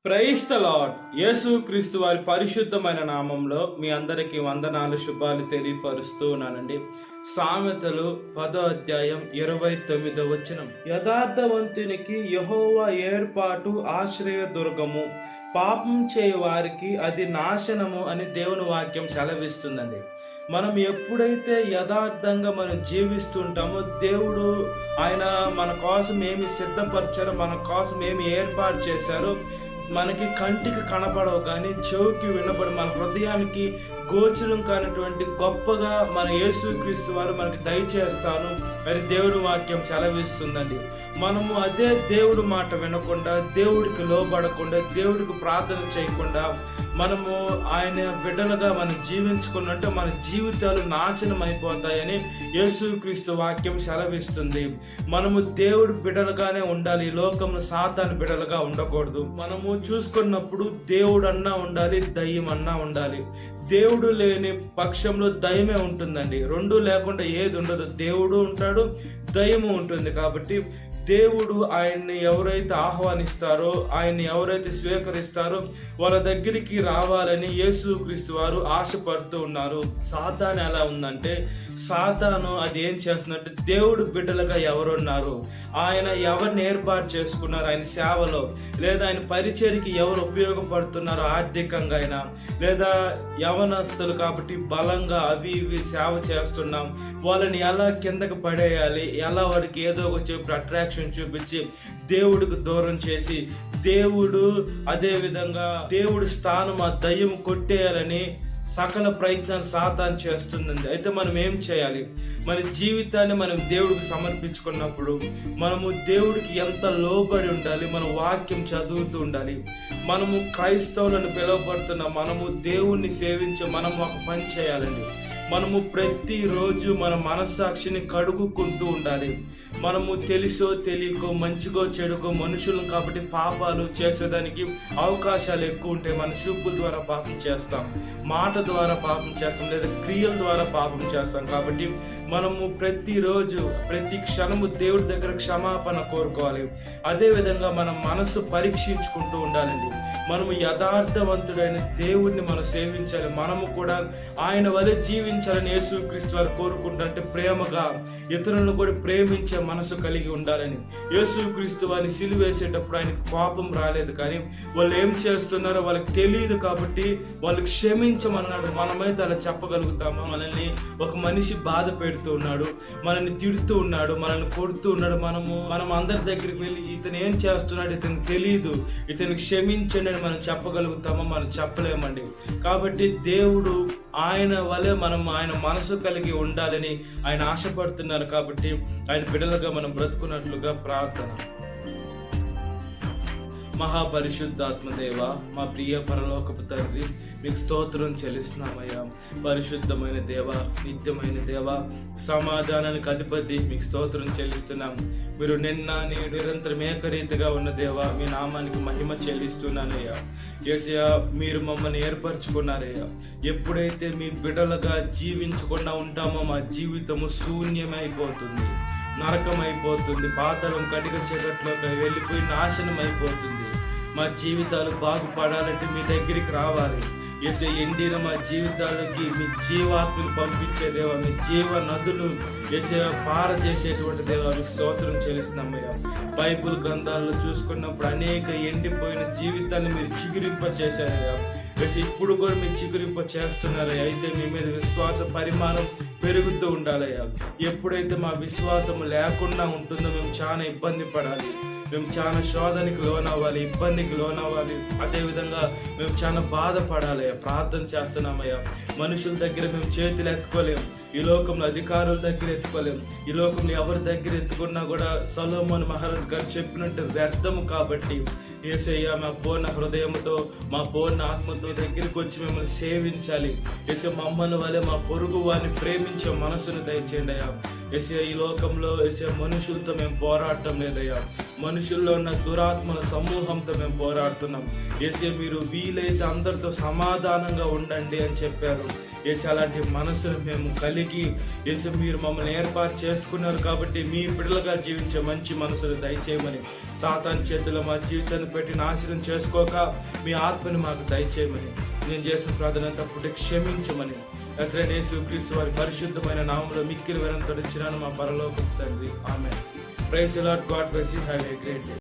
Praise the lord. యేసు క్రీస్తు వారి పరిశుద్ధమైన నామంలో మీ అందరికీ వందనాలు, శుభాలు తెలియపరుస్తూ ఉన్నానండి. సామెతలు 10వ అధ్యాయం 29వ వచనం. యథార్థవంతునికి యెహోవా ఏర్పాటు ఆశ్రయదుర్గము, పాపం చేయు వారికి అది నాశనము అని దేవుని వాక్యం సెలవిస్తుందండి. మనం ఎప్పుడైతే యథార్థంగా మనం జీవిస్తుంటామో దేవుడు ఆయన మన కోసం ఏమి సిద్ధపరిచారో, మన కోసం ఏమి ఏర్పాటు చేశారో మనకి కంటికి కనపడవు కానీ చెవికి వినపడి మన హృదయానికి గోచరం కానటువంటి గొప్పగా మన యేసుక్రీస్తు వారు మనకి దయచేస్తాను అని దేవుడి వాక్యం సెలవిస్తుందండి. మనము అదే దేవుడి మాట వినకుండా, దేవుడికి లోబడకుండా, దేవుడికి ప్రార్థన చేయకుండా మనము ఆయన బిడ్డలుగా మనం జీవించుకున్నట్టు మన జీవితాలు నాశనం అయిపోతాయని యేసుక్రీస్తు వాక్యం సెలవిస్తుంది. మనము దేవుడి బిడ్డలుగానే ఉండాలి, ఈ లోకంలో సాతాను బిడ్డలుగా ఉండకూడదు. మనము చూసుకున్నప్పుడు దేవుడు అన్నా ఉండాలి, దయ్యం అన్నా ఉండాలి. దేవుడు లేని పక్షంలో దయ్యమే ఉంటుందండి. రెండు లేకుండా ఏది ఉండదు. దేవుడు ఉంటాడు, దయ్యము ఉంటుంది. కాబట్టి దేవుడు ఆయన్ని ఎవరైతే ఆహ్వానిస్తారో, ఆయన్ని ఎవరైతే స్వీకరిస్తారో వాళ్ళ దగ్గరికి రావాలని యేసుక్రీస్తు వారు ఆశపడుతూ ఉన్నారు. సాతాను ఎలా ఉందంటే, సాతాను అది ఏం చేస్తున్నట్టు దేవుడు బిడ్డలుగా ఎవరున్నారు, ఆయన ఎవరిని ఏర్పాటు చేసుకున్నారు, ఆయన సేవలో లేదా ఆయన పరిచర్యకి ఎవరు ఉపయోగపడుతున్నారో ఆర్థికంగా అయినా, లేదా యవనస్తులు కాబట్టి బలంగా అవి ఇవి సేవ చేస్తున్నాం, వాళ్ళని ఎలా కిందకి పడేయాలి, ఎలా వాడికి ఏదో ఒక చెప్పి అట్రాక్షన్ చూపించి దేవుడికి దూరం చేసి, దేవుడు అదే విధంగా దేవుడి స్థానం ఆ దయ్యం కొట్టేయాలని సకల ప్రయత్నాలు సాతాను చేస్తుందండి. అయితే మనం ఏం చేయాలి? మన జీవితాన్ని మనం దేవుడికి సమర్పించుకున్నప్పుడు మనము దేవుడికి ఎంత లోబడి ఉండాలి, మన వాక్యం చదువుతూ ఉండాలి. మనము క్రైస్తవులను పిలువబడుతున్నాం, మనము దేవుణ్ణి సేవించే మనము ఒక పని చేయాలండి. మనము ప్రతిరోజు మన మనస్సాక్షిని కడుగుకుంటూ ఉండాలి. మనము తెలుసో తెలియకో, మంచిగో చెడుకో మనుషులు కాబట్టి పాపాలు చేసేదానికి అవకాశాలు ఎక్కువ ఉంటాయి. మన చూపుల ద్వారా పాపం చేస్తాం, మాట ద్వారా పాపం చేస్తాం, లేదా క్రియల ద్వారా పాపం చేస్తాం. కాబట్టి మనము ప్రతిరోజు ప్రతి క్షణము దేవుడి దగ్గర క్షమాపణ కోరుకోవాలి. అదేవిధంగా మన మనసు పరీక్షించుకుంటూ ఉండాలండి. మనము యథార్థవంతుడైన దేవుడిని మనం సేవించాలి. మనము కూడా ఆయన వలె జీవించాలని యేసుక్రీస్తు వారు కోరుకుంటారంటే ప్రేమగా ఇతరులను కూడా ప్రేమించే మనసు కలిగి ఉండాలని. యేసుక్రీస్తు వారిని సిలువేసేటప్పుడు ఆయనకు కోపం రాలేదు, కానీ వాళ్ళు ఏం చేస్తున్నారో వాళ్ళకి తెలియదు కాబట్టి వాళ్ళు క్షమించమన్నాడు. మనమైతే అలా చెప్పగలుగుతామా? మనల్ని ఒక మనిషి బాధ పెడుతూ ఉన్నాడు, మనల్ని తిడుతూ ఉన్నాడు, మనల్ని కొడుతూ ఉన్నాడు, మనం అందరి దగ్గరికి వెళ్ళి ఇతను ఏం చేస్తున్నాడు, ఇతనికి తెలియదు, ఇతను క్షమించండి అని మనం చెప్పగలుగుతామా? మనం చెప్పలేమండి. కాబట్టి దేవుడు ఆయన వలె మనం ఆయన మనసు కలిగి ఉండాలని ఆయన ఆశపడుతున్నారు. కాబట్టి ఆయన బిడ్డలుగా మనం బ్రతుకున్నట్లుగా ప్రార్థన. మహాపరిశుద్ధాత్మదేవ, మా ప్రియ పరలోకపు తండ్రి, మీకు స్తోత్రం చెల్లిస్తున్నామయ్యా. పరిశుద్ధమైన దేవ, నిత్యమైన దేవ, సమాధానానికి అధిపతి, మీకు స్తోత్రం చెల్లిస్తున్నాం. మీరు నిన్న నేడు నిరంతరం ఏకరీతిగా ఉన్న దేవ, మీ నామానికి మహిమ చెల్లిస్తున్నానయ్యా. యేసయ్యా, మీరు మమ్మల్ని ఏర్పరచుకున్నారయ్యా. ఎప్పుడైతే మీ బిడ్డలుగా జీవించకుండా ఉంటామో మా జీవితము శూన్యమైపోతుంది, నరకమైపోతుంది, పాతాళం కటిక చీకట్లోకి వెళ్ళిపోయి నాశనం అయిపోతుంది. మా జీవితాలు బాగుపడాలంటే మీ దగ్గరికి రావాలి. యేసయ్య, ఎండిన మా జీవితాలకి మీ జీవాత్మను పంపించే దేవా, మీ జీవ నదులు యేసయ్య పార చేసేటువంటి దేవా, మీకు స్తోత్రం చెల్లిస్తున్నామయ్యా. బైబుల్ గ్రంథాల్లో చూసుకున్నప్పుడు అనేక ఎండిపోయిన జీవితాన్ని మీరు చిగురింప చేశారయ్యా. ఇప్పుడు కూడా మీరు చిగురింప చేస్తున్నారయ్యా. అయితే మీ మీద విశ్వాస పరిమాణం పెరుగుతూ ఉండాలయ్యా. ఎప్పుడైతే మా విశ్వాసం లేకుండా ఉంటుందో మేము చాలా ఇబ్బంది పడాలి, మేము చాలా శోధనకి లోనవ్వాలి, ఇబ్బందికి లోనవ్వాలి. అదేవిధంగా మేము చాలా బాధపడాలయ్యా. ప్రార్థన చేస్తున్నామయ్యా. మనుషుల దగ్గర మేము చేతులు ఎత్తుకోలేము, ఈ లోకంలో అధికారుల దగ్గర ఎత్తుకోలేము, ఈ లోకంలో ఎవరి దగ్గర ఎత్తుకున్నా కూడా సొలొమోను మహారాజు గారు చెప్పినట్టు వ్యర్థము. కాబట్టి యేసయ్య, మా పూర్ణ హృదయంతో, మా పూర్ణ ఆత్మతో దగ్గరికి వచ్చి మిమ్మల్ని సేవించాలి. యేసయ్య, మమ్మల్ని వలె మా పొరుగు వారిని ప్రేమించే మనసును దయచేయండి అయ్యా. యేసయ్య, ఈ లోకంలో యేసయ్య మనుషులతో మేము పోరాడటం లేదయ్యా. మనుషుల్లో ఉన్న దురాత్మల సమూహంతో మేము పోరాడుతున్నాం. యేసయ్య, మీరు వీలైతే అందరితో సమాధానంగా ఉండండి అని చెప్పారు. యేసు అలాంటి మనసును మేము కలిగి యేసు మీరు మమ్మల్ని ఏర్పాటు చేసుకున్నారు కాబట్టి మీ బిడ్డలుగా జీవించే మంచి మనసును దయచేయమని, సాతాను చేతిలో మా జీవితాన్ని పెట్టి నాశనం చేసుకోక మీ ఆత్మని మాకు దయచేయమని, నేను చేసిన ప్రార్థన తప్పుంటే క్షమించమని నజరేయుడైన యేసుక్రీస్తు వారి పరిశుద్ధమైన నామములో మిక్కిలి వినంతడిచ్చినాను మా పరలోకపు తండ్రి. ఆమేన్. Praise the Lord. God bless you. Have a great day.